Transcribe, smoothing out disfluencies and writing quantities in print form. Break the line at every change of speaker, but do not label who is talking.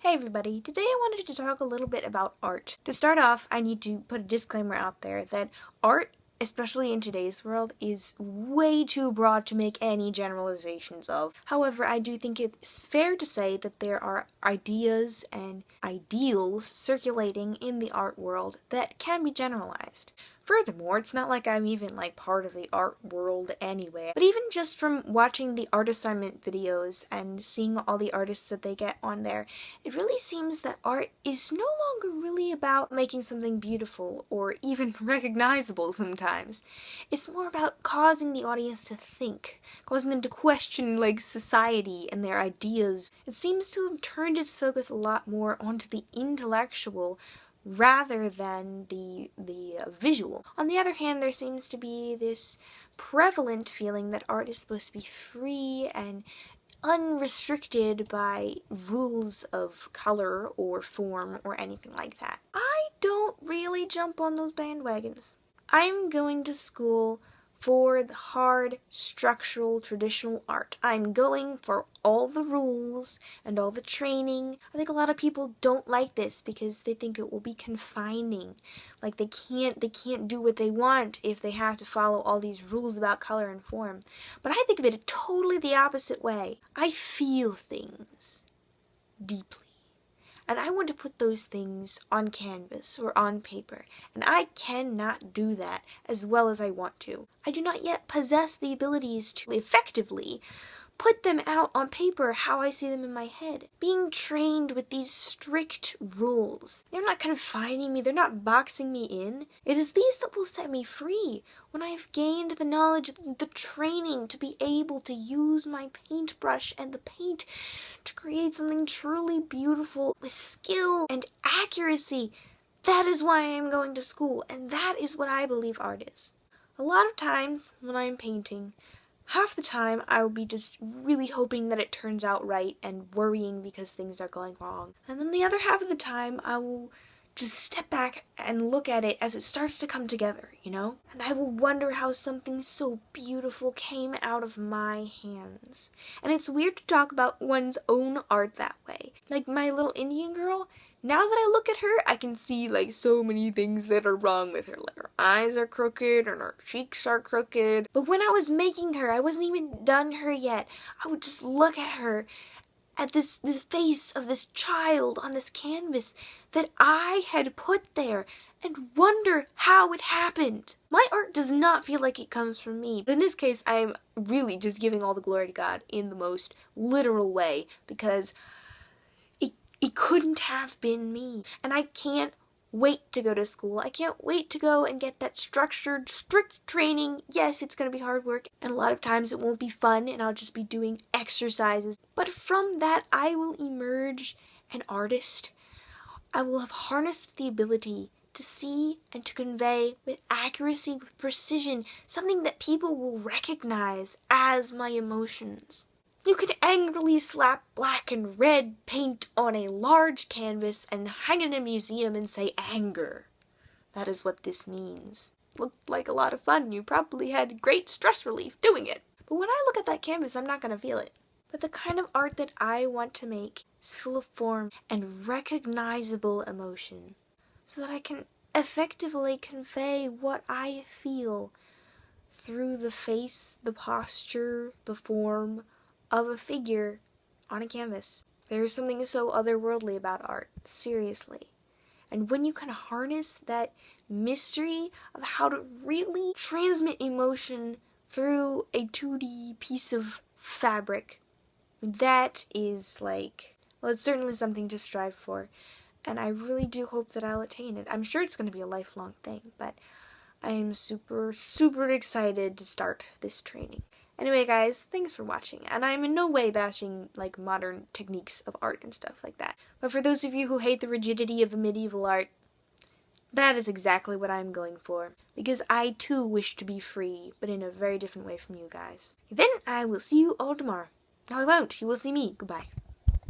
Hey everybody, today I wanted to talk a little bit about art. To start off, I need to put a disclaimer out there that art, especially in today's world, is way too broad to make any generalizations of. However, I do think it's fair to say that there are ideas and ideals circulating in the art world that can be generalized. Furthermore, it's not like I'm even part of the art world anyway, but even just from watching the art assignment videos and seeing all the artists that they get on there, it really seems that art is no longer really about making something beautiful or even recognizable sometimes. It's more about causing the audience to think, causing them to question society and their ideas. It seems to have turned its focus a lot more onto the intellectual rather than the visual. On the other hand, there seems to be this prevalent feeling that art is supposed to be free and unrestricted by rules of color or form or anything like that. I don't really jump on those bandwagons. I'm going to school for the hard, structural, traditional art. I'm going for all the rules and all the training. I think a lot of people don't like this because they think it will be confining. Like they can't do what they want if they have to follow all these rules about color and form. But I think of it totally the opposite way. I feel things deeply. And I want to put those things on canvas or on paper, and I cannot do that as well as I want to. I do not yet possess the abilities to effectively put them out on paper how I see them in my head. Being trained with these strict rules, they're not confining me, they're not boxing me in. It is these that will set me free when I have gained the knowledge, the training to be able to use my paintbrush and the paint to create something truly beautiful with skill and accuracy. That is why I am going to school, and that is what I believe art is. A lot of times when I'm painting, half the time I will be just really hoping that it turns out right and worrying because things are going wrong. And then the other half of the time I will just step back and look at it as it starts to come together, And I will wonder how something so beautiful came out of my hands. And it's weird to talk about one's own art that way. Like my little Indian girl, now that I look at her, I can see so many things that are wrong with her. Like her eyes are crooked and her cheeks are crooked. But when I was making her, I wasn't even done her yet. I would just look at her, at this face of this child on this canvas that I had put there, and wonder how it happened. My art does not feel like it comes from me. But in this case, I am really just giving all the glory to God in the most literal way, because it couldn't have been me. And I can't wait to go to school. I can't wait to go and get that structured, strict training. Yes, it's going to be hard work, and a lot of times it won't be fun, and I'll just be doing exercises. But from that, I will emerge an artist. I will have harnessed the ability to see and to convey with accuracy, with precision, something that people will recognize as my emotions. You can angrily slap black and red paint on a large canvas and hang it in a museum and say anger. That is what this means. Looked like a lot of fun. You probably had great stress relief doing it. But when I look at that canvas, I'm not going to feel it. But the kind of art that I want to make is full of form and recognizable emotion, so that I can effectively convey what I feel through the face, the posture, the form of a figure on a canvas. There is something so otherworldly about art, seriously. And when you can harness that mystery of how to really transmit emotion through a 2D piece of fabric, that is it's certainly something to strive for. And I really do hope that I'll attain it. I'm sure it's going to be a lifelong thing, but I am super, super excited to start this training. Anyway, guys, thanks for watching, and I'm in no way bashing, modern techniques of art and stuff like that. But for those of you who hate the rigidity of the medieval art, that is exactly what I'm going for, because I too wish to be free, but in a very different way from you guys. Then I will see you all tomorrow. No, I won't. You will see me. Goodbye.